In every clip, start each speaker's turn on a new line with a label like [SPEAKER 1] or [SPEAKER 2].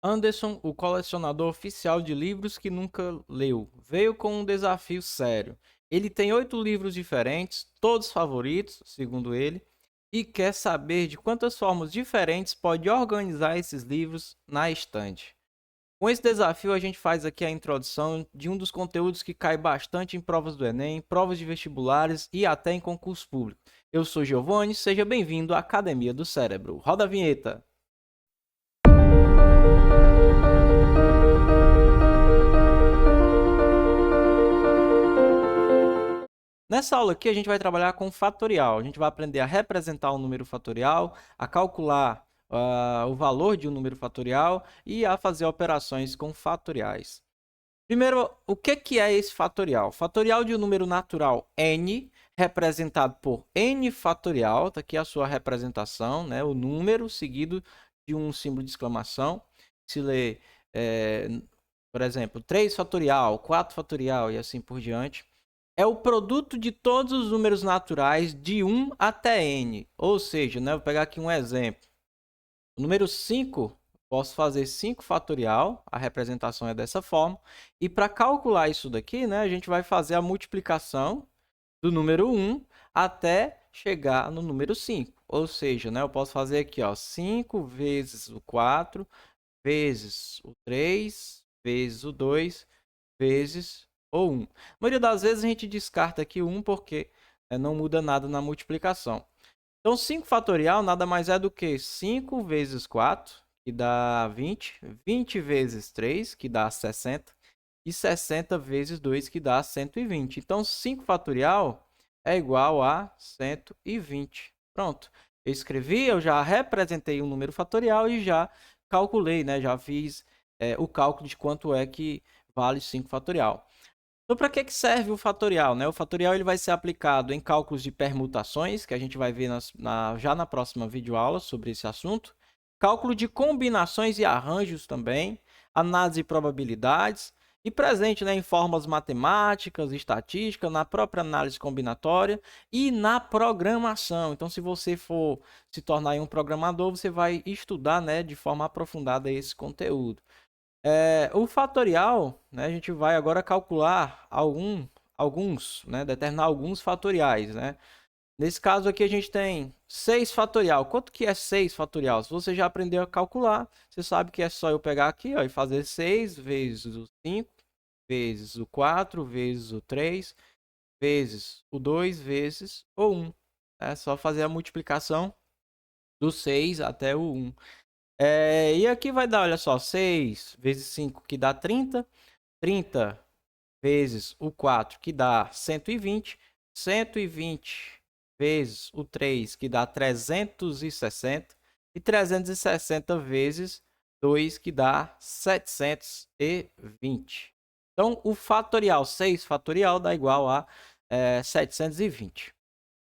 [SPEAKER 1] Anderson, o colecionador oficial de livros que nunca leu, veio com um desafio sério. Ele tem 8 livros diferentes, todos favoritos, segundo ele, e quer saber de quantas formas diferentes pode organizar esses livros na estante. Com esse desafio, a gente faz aqui a introdução de um dos conteúdos que cai bastante em provas do Enem, provas de vestibulares e até em concurso público. Eu sou Giovanni, seja bem-vindo à Academia do Cérebro. Roda a vinheta! Nessa aula aqui, a gente vai trabalhar com fatorial. A gente vai aprender a representar um número fatorial, a calcular o valor de um número fatorial e a fazer operações com fatoriais. Primeiro, o que é esse fatorial? Fatorial de um número natural n, representado por n fatorial, está aqui a sua representação, né? O número seguido de um símbolo de exclamação. Se lê, por exemplo, 3 fatorial, 4 fatorial e assim por diante. É o produto de todos os números naturais de 1 até n. Ou seja, né, vou pegar aqui um exemplo. O número 5, posso fazer 5 fatorial, a representação é dessa forma. E para calcular isso daqui, né, a gente vai fazer a multiplicação do número 1 até chegar no número 5. Ou seja, né, eu posso fazer aqui, ó, 5 vezes o 4, vezes o 3, vezes o 2, vezes o 1. Na maioria das vezes a gente descarta aqui o 1 porque não muda nada na multiplicação. Então, 5 fatorial nada mais é do que 5 vezes 4, que dá 20. 20 vezes 3, que dá 60. E 60 vezes 2, que dá 120. Então, 5 fatorial é igual a 120. Pronto. Eu escrevi, eu já representei um número fatorial e já calculei, né? Já fiz o cálculo de quanto é que vale 5 fatorial. Então, para que serve o fatorial, né? O fatorial ele vai ser aplicado em cálculos de permutações, que a gente vai ver já na próxima videoaula sobre esse assunto. Cálculo de combinações e arranjos também. Análise de probabilidades. E presente, né, em formas matemáticas, estatística, na própria análise combinatória e na programação. Então, se você for se tornar um programador, você vai estudar, né, de forma aprofundada esse conteúdo. O fatorial, né, a gente vai agora calcular alguns, né, determinar alguns fatoriais, né? Nesse caso aqui a gente tem 6 fatorial. Quanto que é 6 fatorial? Se você já aprendeu a calcular, você sabe que é só eu pegar aqui, ó, e fazer 6 vezes o 5, vezes o 4, vezes o 3, vezes o 2, vezes o 1. É só fazer a multiplicação do 6 até o 1. E aqui vai dar, olha só, 6 vezes 5, que dá 30. 30 vezes o 4, que dá 120. 120 vezes o 3, que dá 360. E 360 vezes 2, que dá 720. Então, o fatorial, 6 fatorial, dá igual a 720.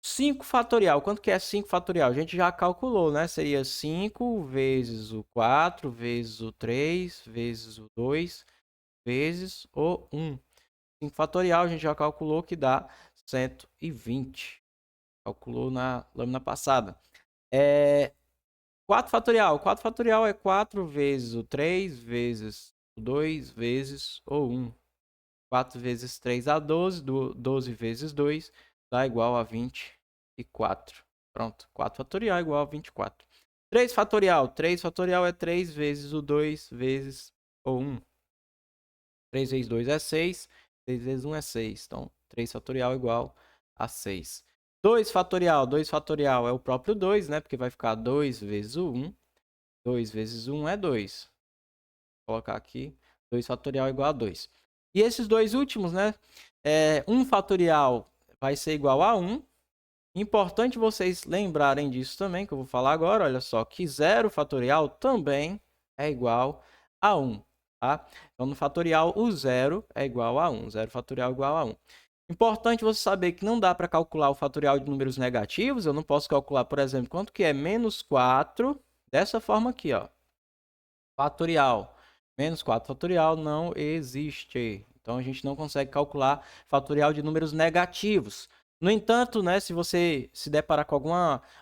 [SPEAKER 1] 5 fatorial. Quanto que é 5 fatorial? A gente já calculou, né? Seria 5 vezes o 4, vezes o 3, vezes o 2, vezes o 1. 5 fatorial, a gente já calculou que dá 120. Calculou na lâmina passada. 4 fatorial. 4 fatorial é 4 vezes o 3, vezes o 2, vezes o 1. 4 vezes 3 dá 12. 12 vezes 2 dá igual a 24. Pronto. 4 fatorial é igual a 24. 3 fatorial. 3 fatorial é 3 vezes o 2 vezes o 1. 3 vezes 2 é 6. 6 vezes 1 é 6. Então, 3 fatorial é igual a 6. 2 fatorial. 2 fatorial é o próprio 2, né? Porque vai ficar 2 vezes o 1. 2 vezes 1 é 2. Vou colocar aqui. 2 fatorial é igual a 2. E esses dois últimos, né? 1 fatorial vai ser igual a 1. Importante vocês lembrarem disso também, que eu vou falar agora. Olha só, que 0 fatorial também é igual a 1. Tá? Então, no fatorial, o 0 é igual a 1. 0 fatorial é igual a 1. Importante você saber que não dá para calcular o fatorial de números negativos. Eu não posso calcular, por exemplo, quanto que é menos 4 dessa forma aqui, ó. Fatorial. Menos 4 fatorial não existe. Então, a gente não consegue calcular fatorial de números negativos. No entanto, né, se você se deparar com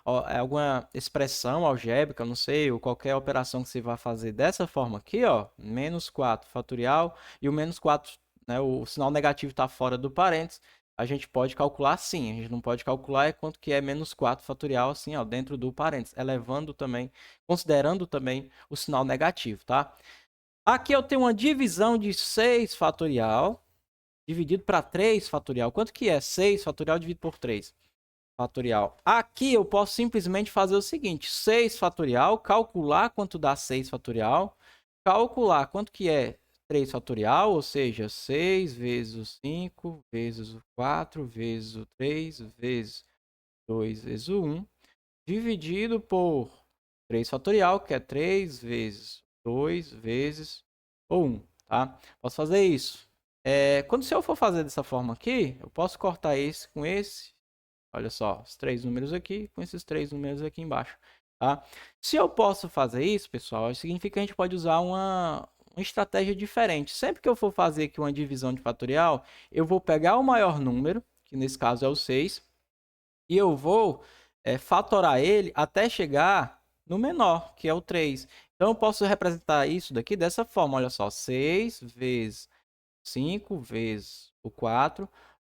[SPEAKER 1] alguma expressão algébrica, não sei, ou qualquer operação que você vai fazer dessa forma aqui, ó, menos 4 fatorial, e o menos 4, né, o sinal negativo está fora do parênteses, a gente pode calcular sim, a gente não pode calcular quanto que é menos 4 fatorial, assim, ó, dentro do parênteses, elevando também, considerando também o sinal negativo, tá? Aqui eu tenho uma divisão de 6 fatorial, dividido para 3 fatorial. Quanto que é 6 fatorial dividido por 3 fatorial? Aqui eu posso simplesmente fazer o seguinte, 6 fatorial, calcular quanto dá 6 fatorial, calcular quanto que é 3 fatorial, ou seja, 6 vezes o 5, vezes o 4, vezes o 3, vezes 2, vezes o 1, dividido por 3 fatorial, que é 3 vezes 2 vezes o 1, tá? Posso fazer isso. Quando se eu for fazer dessa forma aqui, eu posso cortar esse com esse. Olha só, os 3 números aqui com esses 3 números aqui embaixo, tá? Se eu posso fazer isso, pessoal, significa que a gente pode usar uma estratégia diferente. Sempre que eu for fazer aqui uma divisão de fatorial, eu vou pegar o maior número, que nesse caso é o 6, e eu vou fatorar ele até chegar no menor, que é o 3. Então, eu posso representar isso daqui dessa forma. Olha só, 6 vezes 5 vezes o 4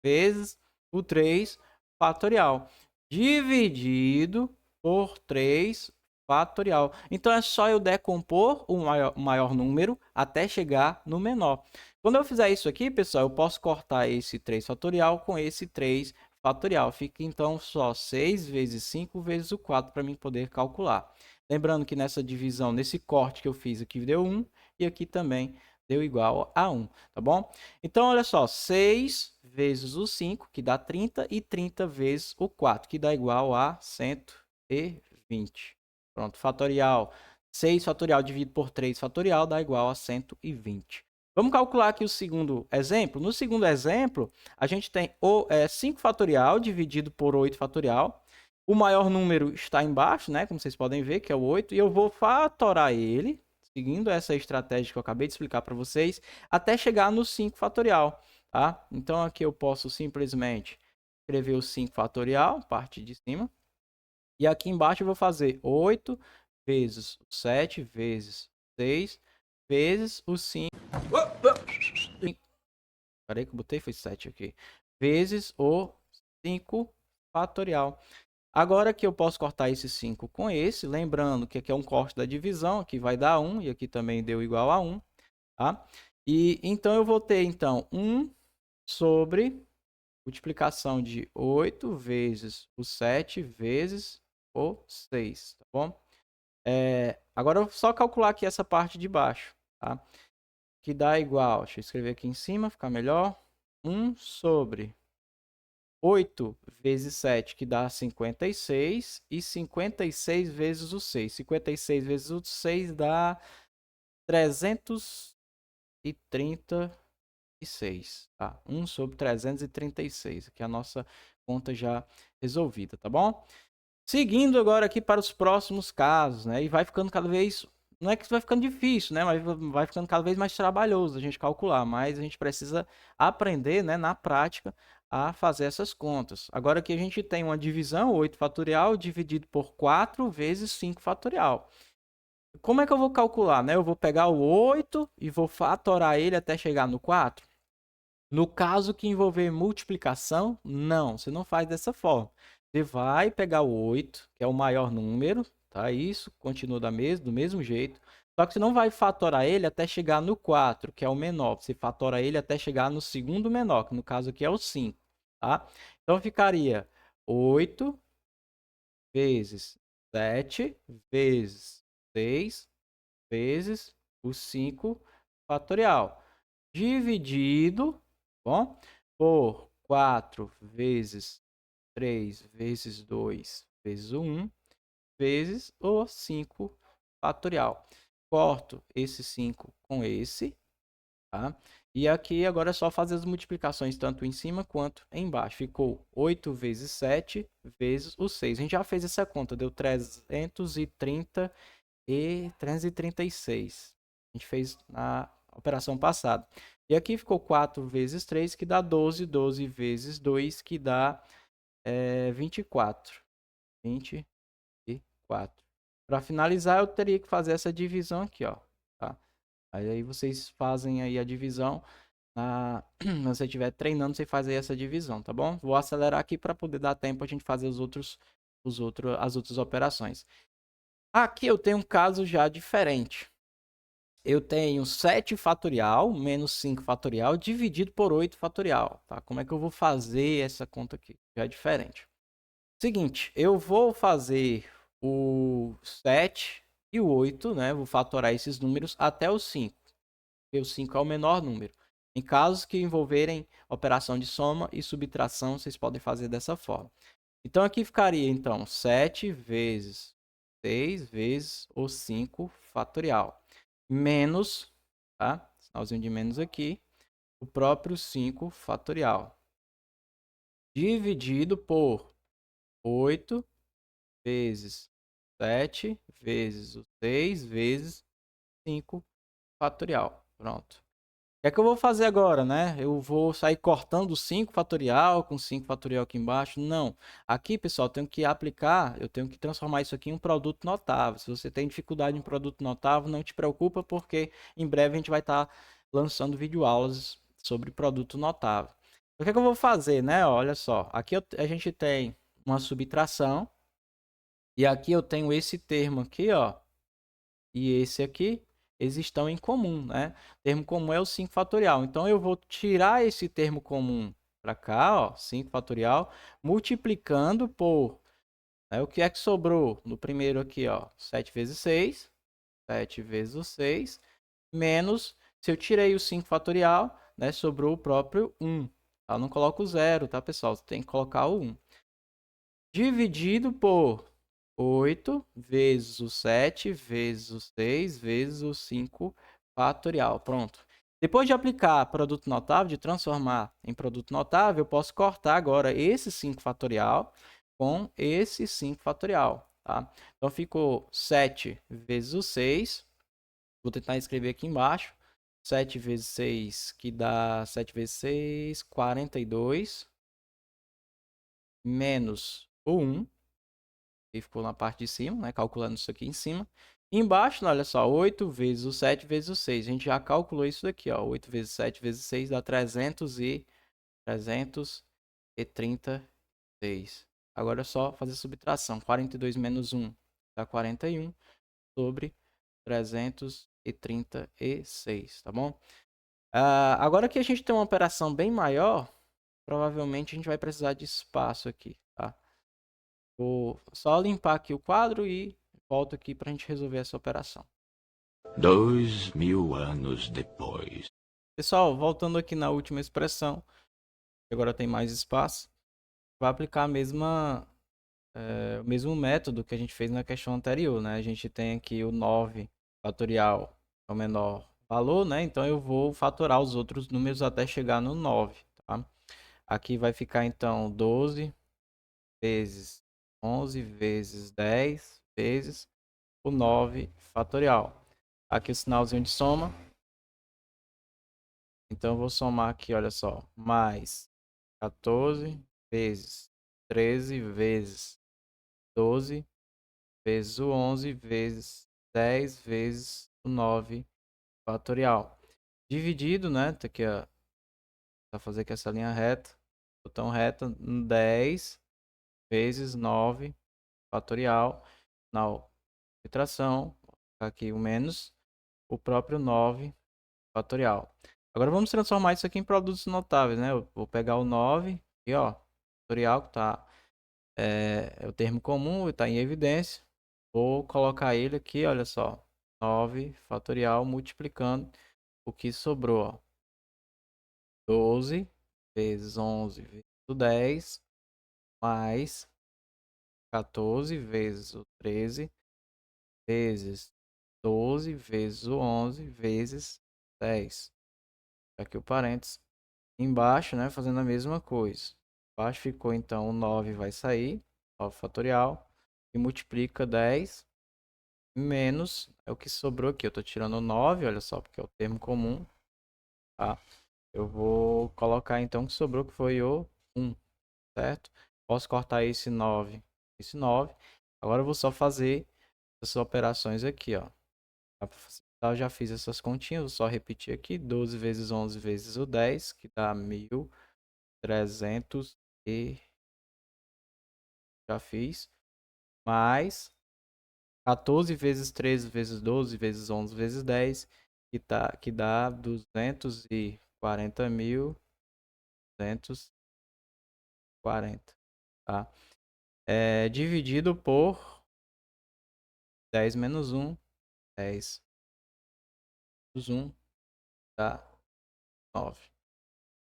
[SPEAKER 1] vezes o 3 fatorial, dividido por 3 fatorial. Então, é só eu decompor o maior número até chegar no menor. Quando eu fizer isso aqui, pessoal, eu posso cortar esse 3 fatorial com esse 3 fatorial. Fica, então, só 6 vezes 5 vezes o 4 para mim poder calcular. Lembrando que nessa divisão, nesse corte que eu fiz aqui, deu 1 e aqui também deu igual a 1, tá bom? Então, olha só, 6 vezes o 5, que dá 30, e 30 vezes o 4, que dá igual a 120. Pronto, fatorial. 6 fatorial dividido por 3 fatorial dá igual a 120. Vamos calcular aqui o segundo exemplo. No segundo exemplo, a gente tem 5 fatorial dividido por 8 fatorial. O maior número está embaixo, né? Como vocês podem ver, que é o 8. E eu vou fatorar ele, seguindo essa estratégia que eu acabei de explicar para vocês, até chegar no 5 fatorial, tá? Então, aqui eu posso simplesmente escrever o 5 fatorial, parte de cima. E aqui embaixo eu vou fazer 8 vezes 7 vezes 6 vezes o 5. Parei que eu botei, foi 7 aqui. Vezes o 5 fatorial. Agora que eu posso cortar esse 5 com esse, lembrando que aqui é um corte da divisão, aqui vai dar 1 e aqui também deu igual a 1, tá? E então eu vou ter então 1 sobre multiplicação de 8 vezes o 7 vezes o 6, tá bom? Agora eu vou só calcular aqui essa parte de baixo, tá? Que dá igual, deixa eu escrever aqui em cima, ficar melhor. 1 sobre 8 vezes 7, que dá 56, e 56 vezes o 6. 56 vezes o 6 dá 336. Tá? 1 sobre 336. Aqui é a nossa conta já resolvida, tá bom? Seguindo agora aqui para os próximos casos, né? E vai ficando cada vez... Não é que vai ficando difícil, né? Mas vai ficando cada vez mais trabalhoso a gente calcular. Mas a gente precisa aprender, né, na prática, a fazer essas contas. Agora aqui a gente tem uma divisão, 8 fatorial, dividido por 4 vezes 5 fatorial. Como é que eu vou calcular, né? Eu vou pegar o 8 e vou fatorar ele até chegar no 4? No caso que envolver multiplicação, não, você não faz dessa forma. Você vai pegar o 8, que é o maior número, tá? Isso continua do mesmo jeito. Só que você não vai fatorar ele até chegar no 4, que é o menor. Você fatora ele até chegar no segundo menor, que no caso aqui é o 5, tá? Então ficaria 8 vezes 7 vezes 6 vezes o 5 fatorial, dividido, bom, por 4 vezes 3 vezes 2 vezes o 1 vezes o 5 fatorial. Corto esse 5 com esse, tá? E aqui agora é só fazer as multiplicações tanto em cima quanto embaixo. Ficou 8 vezes 7 vezes o 6. A gente já fez essa conta, deu 330 e 336. A gente fez na operação passada. E aqui ficou 4 vezes 3, que dá 12. 12 vezes 2, que dá é 24. 24. Para finalizar, eu teria que fazer essa divisão aqui, ó, tá? Aí vocês fazem aí a divisão. Quando você estiver treinando, você faz aí essa divisão, tá bom? Vou acelerar aqui para poder dar tempo a gente fazer as outras operações. Aqui eu tenho um caso já diferente. Eu tenho 7 fatorial menos 5 fatorial dividido por 8 fatorial, tá? Como é que eu vou fazer essa conta aqui? Já é diferente. Seguinte, eu vou fazer o 7 e o 8, né? Vou fatorar esses números até o 5, porque o 5 é o menor número. Em casos que envolverem operação de soma e subtração, vocês podem fazer dessa forma. Então, aqui ficaria, então, 7 vezes 6 vezes o 5 fatorial. Menos, tá? Sinalzinho de menos aqui, o próprio 5 fatorial. Dividido por 8 vezes 7 vezes o 6 vezes 5 fatorial. Pronto. O que é que eu vou fazer agora, né? Eu vou sair cortando 5 fatorial com 5 fatorial aqui embaixo? Não. Aqui, pessoal, eu tenho que aplicar, eu tenho que transformar isso aqui em um produto notável. Se você tem dificuldade em produto notável, não te preocupa, porque em breve a gente vai estar lançando videoaulas sobre produto notável. O que é que eu vou fazer, né? Olha só, aqui a gente tem uma subtração, e aqui eu tenho esse termo aqui, ó, e esse aqui, eles estão em comum, né? O termo comum é o 5 fatorial. Então, eu vou tirar esse termo comum para cá, ó, 5 fatorial, multiplicando por, né, o que é que sobrou no primeiro aqui, ó, 7 vezes 6, 7 vezes o 6, menos, se eu tirei o 5 fatorial, né, sobrou o próprio 1. Tá? Não coloco o 0, tá, pessoal? Você tem que colocar o 1. Dividido por 8 vezes o 7 vezes o 6 vezes o 5 fatorial. Pronto. Depois de aplicar produto notável, de transformar em produto notável, eu posso cortar agora esse 5 fatorial com esse 5 fatorial. Tá? Então ficou 7 vezes o 6. Vou tentar escrever aqui embaixo. 7 vezes 6, que dá 7 vezes 6, 42. Menos o 1. E ficou na parte de cima, né? Calculando isso aqui em cima. E embaixo, olha só, 8 vezes o 7 vezes o 6. A gente já calculou isso daqui, ó. 8 vezes 7 vezes 6 dá 336. Agora é só fazer subtração. 42 menos 1 dá 41 sobre 336, tá bom? Agora que a gente tem uma operação bem maior, provavelmente a gente vai precisar de espaço aqui, tá? Vou só limpar aqui o quadro e volto aqui para a gente resolver essa operação.
[SPEAKER 2] 2000 anos depois.
[SPEAKER 1] Pessoal, voltando aqui na última expressão, que agora tem mais espaço, vai aplicar o mesmo método que a gente fez na questão anterior, né? A gente tem aqui o 9 fatorial é o menor valor, né? Então eu vou fatorar os outros números até chegar no 9, tá? Aqui vai ficar então 12 vezes 11 vezes 10 vezes o 9 fatorial. Aqui o sinalzinho de soma. Então, eu vou somar aqui, olha só. Mais 14 vezes 13 vezes 12 vezes o 11 vezes 10 vezes o 9 fatorial. Dividido, né? Tá aqui, ó. Pra fazer aqui essa linha reta. Botão reta. 10 vezes 9 fatorial. Na subtração. Aqui o menos. O próprio 9 fatorial. Agora vamos transformar isso aqui em produtos notáveis, né? Eu vou pegar o 9 e ó, fatorial que tá é o termo comum, está em evidência. Vou colocar ele aqui, olha só. 9 fatorial multiplicando o que sobrou, ó. 12 vezes 11 vezes o 10 mais 14 vezes o 13 vezes 12 vezes o 11 vezes 10. Aqui o parênteses. Embaixo, né, fazendo a mesma coisa. Embaixo ficou então o 9 vai sair, 9 fatorial, e multiplica 10 menos é o que sobrou aqui. Eu estou tirando o 9, olha só, porque é o termo comum, tá? Eu vou colocar então o que sobrou, que foi o 1, certo? Posso cortar esse 9, esse 9. Agora eu vou só fazer essas operações aqui, ó. Pra facilitar, eu já fiz essas continhas, vou só repetir aqui. 12 vezes 11 vezes o 10, que dá 1.300 e... Já fiz. Mais 14 vezes 13 vezes 12 vezes 11 vezes 10, que dá 240.240, tá? Dividido por 10 menos 1, 10 menos 1 dá 9.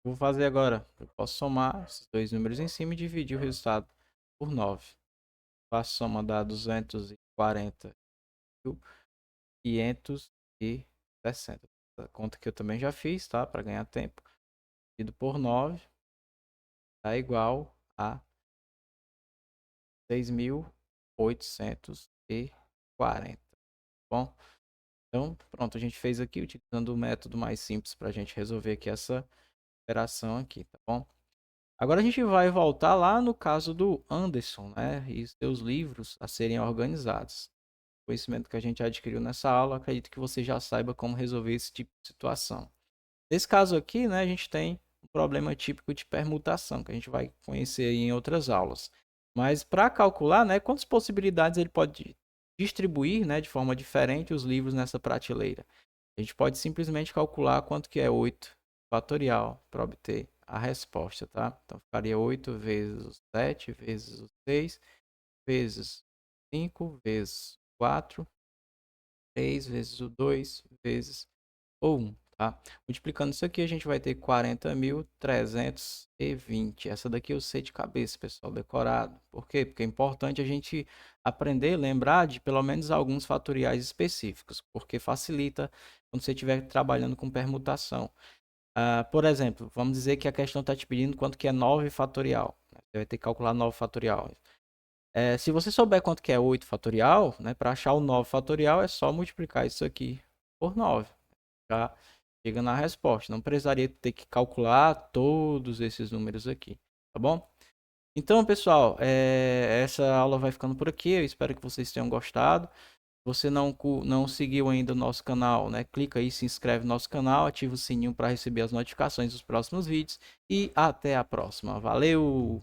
[SPEAKER 1] Vou fazer agora, eu posso somar esses dois números em cima e dividir o resultado por 9. Faço soma dá 240.560. A conta que eu também já fiz, tá? Para ganhar tempo. Dividido por 9 dá igual a 6.840. Bom, então pronto, a gente fez aqui utilizando o método mais simples para a gente resolver aqui essa operação aqui, tá bom? Agora a gente vai voltar lá no caso do Anderson, né? E seus livros a serem organizados. O conhecimento que a gente adquiriu nessa aula, acredito que você já saiba como resolver esse tipo de situação. Nesse caso aqui, né, a gente tem um problema típico de permutação, que a gente vai conhecer aí em outras aulas. Mas para calcular, né, quantas possibilidades ele pode distribuir, né, de forma diferente os livros nessa prateleira. A gente pode simplesmente calcular quanto que é 8 fatorial para obter a resposta, tá? Então ficaria 8 vezes o 7 vezes o 6 vezes 5 vezes 4, 3 vezes o 2 vezes ou 1, tá? Multiplicando isso aqui, a gente vai ter 40.320. Essa daqui eu sei de cabeça, pessoal, decorado. Por quê? Porque é importante a gente aprender, lembrar de pelo menos alguns fatoriais específicos, porque facilita quando você estiver trabalhando com permutação. Por exemplo, vamos dizer que a questão está te pedindo quanto que é 9 fatorial. Você vai ter que calcular 9 fatorial. Se você souber quanto que é 8 fatorial, né, para achar o 9 fatorial é só multiplicar isso aqui por 9. Já chega na resposta. Não precisaria ter que calcular todos esses números aqui, tá bom? Então, pessoal, essa aula vai ficando por aqui. Eu espero que vocês tenham gostado. Se você não seguiu ainda o nosso canal, né? Clica aí, se inscreve no nosso canal, ativa o sininho para receber as notificações dos próximos vídeos. E até a próxima. Valeu!